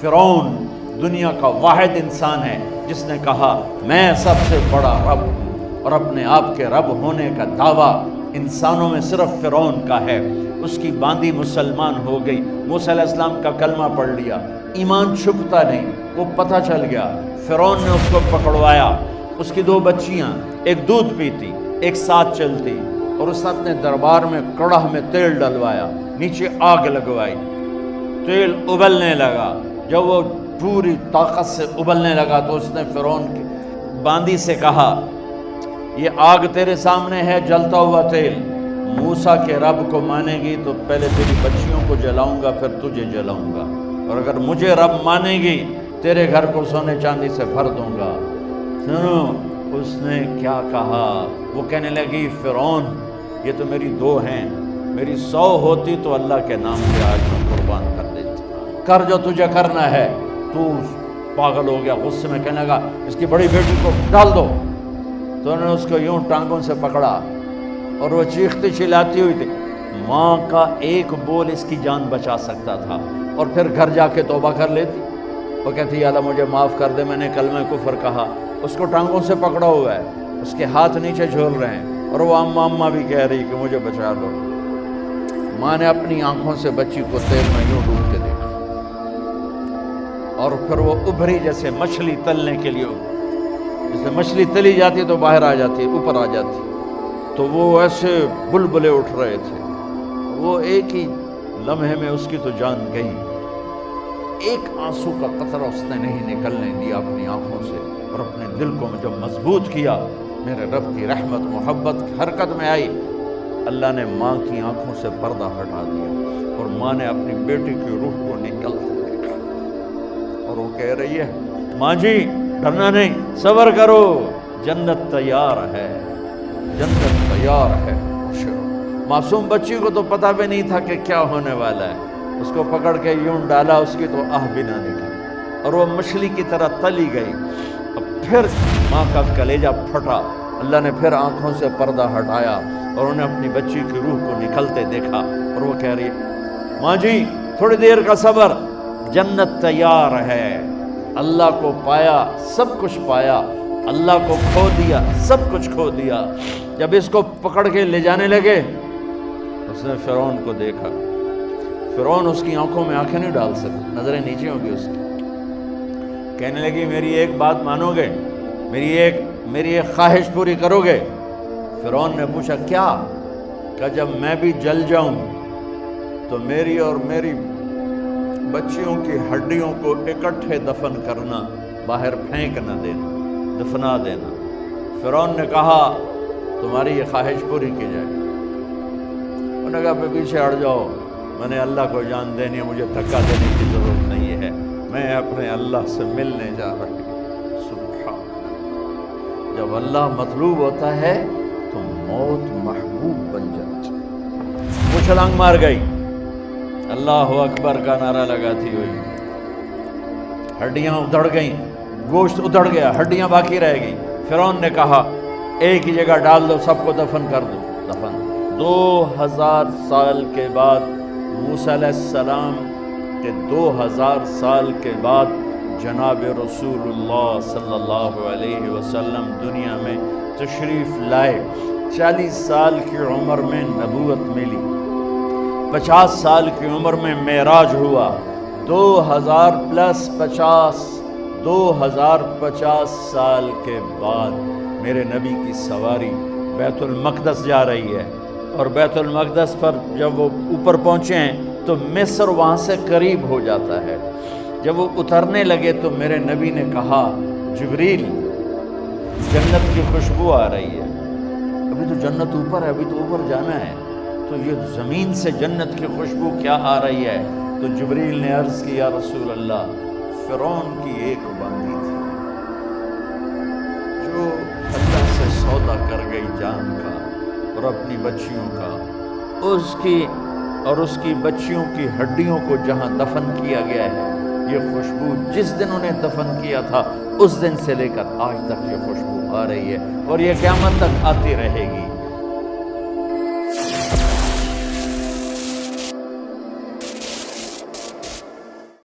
فرعون دنیا کا واحد انسان ہے جس نے کہا میں سب سے بڑا رب ہوں، اور اپنے آپ کے رب ہونے کا دعویٰ انسانوں میں صرف فرعون کا ہے۔ اس کی باندی مسلمان ہو گئی، موسیٰ علیہ السلام کا کلمہ پڑھ لیا، ایمان چھپتا نہیں، وہ پتہ چل گیا۔ فرعون نے اس کو پکڑوایا، اس کی 2 بچیاں، ایک دودھ پیتی ایک ساتھ چلتی، اور اس نے اپنے دربار میں کڑاہ میں تیل ڈلوایا، نیچے آگ لگوائی، تیل ابلنے لگا۔ جب وہ پوری طاقت سے ابلنے لگا تو اس نے فرعون کی باندی سے کہا یہ آگ تیرے سامنے ہے، جلتا ہوا تیل، موسیٰ کے رب کو مانے گی تو پہلے تیری بچیوں کو جلاؤں گا پھر تجھے جلاؤں گا، اور اگر مجھے رب مانے گی تیرے گھر کو سونے چاندی سے بھر دوں گا۔ سنو اس نے کیا کہا، وہ کہنے لگی فرعون یہ تو میری 2 ہیں، میری 100 ہوتی تو اللہ کے نام پہ آج میں قربان کر دیتی، کر جو تجھے کرنا ہے۔ تو پاگل ہو گیا، غصے میں کہنے لگا اس کی بڑی بیٹی کو ڈال دو۔ تو انہوں نے اس کو یوں ٹانگوں سے پکڑا اور وہ چیختی چلاتی ہوئی تھی۔ ماں کا ایک بول اس کی جان بچا سکتا تھا، اور پھر گھر جا کے توبہ کر لیتی۔ وہ کہتی یا اللہ مجھے معاف کر دے، میں نے کلمہ کفر کہا۔ اس کو ٹانگوں سے پکڑا ہوا ہے، اس کے ہاتھ نیچے جھول رہے ہیں، اور وہ اماں بھی کہہ رہی کہ مجھے بچا لو۔ ماں نے اپنی آنکھوں سے بچی کو تیل میں یوں ڈوب کے دیکھا، اور پھر وہ ابھری جیسے مچھلی تلنے کے لیے، جیسے مچھلی تلی جاتی تو باہر آ جاتی، اوپر آ جاتی، تو وہ ایسے بلبلے اٹھ رہے تھے۔ وہ ایک ہی لمحے میں اس کی تو جان گئی، ایک آنسو کا قطرہ اس نے نہیں نکلنے دیا اپنی آنکھوں سے، اور اپنے دل کو جب مضبوط کیا، میرے رب کی رحمت محبت حرکت میں آئی۔ اللہ نے ماں کی آنکھوں سے پردہ ہٹا دیا، اور ماں نے اپنی بیٹی کی روح کو نکلتے دیکھا، اور وہ کہہ رہی ہے ماں جی ڈرنا نہیں، صبر کرو، جنت تیار ہے، جنت تیار ہے۔ معصوم بچی کو تو پتہ بھی نہیں تھا کہ کیا ہونے والا ہے، اس کو پکڑ کے یوں ڈالا، اس کی تو آہ بھی نہ نکلی، اور وہ مچھلی کی طرح تلی گئی۔ اب پھر ماں کا کلیجہ پھٹا، اللہ نے پھر آنکھوں سے پردہ ہٹایا، اور انہیں اپنی بچی کی روح کو نکلتے دیکھا، اور وہ کہہ رہی ہے ماں جی تھوڑی دیر کا صبر، جنت تیار ہے۔ اللہ کو پایا سب کچھ پایا، اللہ کو کھو دیا سب کچھ کھو دیا۔ جب اس کو پکڑ کے لے جانے لگے، اس نے فرعون کو دیکھا، فرعون اس کی آنکھوں میں آنکھیں نہیں ڈال سکتا، نظریں نیچے ہوں گی اس کی۔ کہنے لگی میری ایک بات مانو گے، میری ایک خواہش پوری کرو گے؟ فرعون نے پوچھا کیا؟ کہ جب میں بھی جل جاؤں تو میری اور میری بچیوں کی ہڈیوں کو اکٹھے دفن کرنا، باہر پھینک نہ دینا، دفنا دینا۔ فرعون نے کہا تمہاری یہ خواہش پوری کی جائے۔ انہوں نے کہا پہ پیچھے ہٹ جاؤ، میں نے اللہ کو جان دینی ہے، مجھے دھکا دینے کی ضرورت نہیں ہے، میں اپنے اللہ سے ملنے جا رہی ہوں۔ سبحان اللہ، جب اللہ مطلوب ہوتا ہے تو موت محبوب بن جاتی۔ وہ چھلانگ مار گئی، اللہ اکبر کا نعرہ لگاتی ہوئی، ہڈیاں ادھڑ گئیں، گوشت ادھڑ گیا، ہڈیاں باقی رہ گئیں۔ فرعون نے کہا ایک ہی جگہ ڈال دو، سب کو دفن کر دو۔ دفن 2000 سال کے بعد، موسیٰ علیہ السلام کے 2000 سال کے بعد جناب رسول اللہ صلی اللہ علیہ وسلم دنیا میں تشریف لائے۔ 40 سال کی عمر میں نبوت ملی، 50 سال کی عمر میں معراج ہوا، 2050 سال کے بعد میرے نبی کی سواری بیت المقدس جا رہی ہے، اور بیت المقدس پر جب وہ اوپر پہنچے ہیں تو مصر وہاں سے قریب ہو جاتا ہے۔ جب وہ اترنے لگے تو میرے نبی نے کہا جبریل جنت کی خوشبو آ رہی ہے، ابھی تو جنت اوپر ہے، ابھی تو اوپر جانا ہے، تو یہ زمین سے جنت کی خوشبو کیا آ رہی ہے؟ تو جبریل نے عرض کی یا رسول اللہ فرعون کی ایک باندی تھی جو اللہ سے سودا کر گئی جان کا اور اپنی بچیوں کا، اس کی بچیوں کی ہڈیوں کو جہاں دفن کیا گیا ہے، یہ خوشبو جس دن انہیں دفن کیا تھا اس دن سے لے کر آج تک یہ خوشبو آ رہی ہے، اور یہ قیامت تک آتی رہے گی۔